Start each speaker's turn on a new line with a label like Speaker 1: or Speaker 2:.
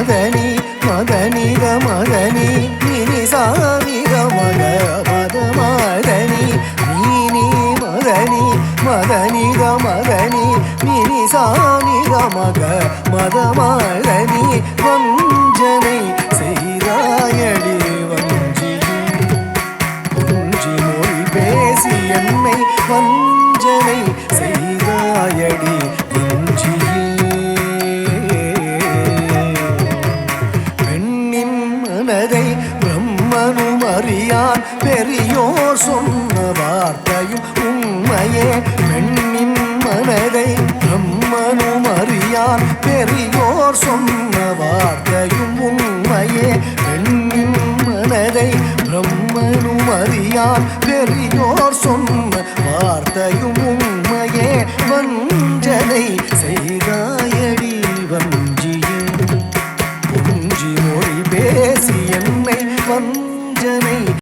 Speaker 1: மதனி மதனி க மதனி நினி சாமி க மக மத மதனி நீனி மதனி மதனி க மதனி நினி சாமி க மக மத மதனி வஞ்சனை செய்தாயடி வஞ்சி மொழி பேசி என்னை வஞ்சனை செய்தாயடி வஞ்சியே பெண்ணின் மனதை பிரம்மனும் அறியான் பெரியோர் சொன்ன வார்த்தையும் உண்மையே பெண்ணின் மனதை பிரம்மனும் அறியான் பெரியோர் சொன்ன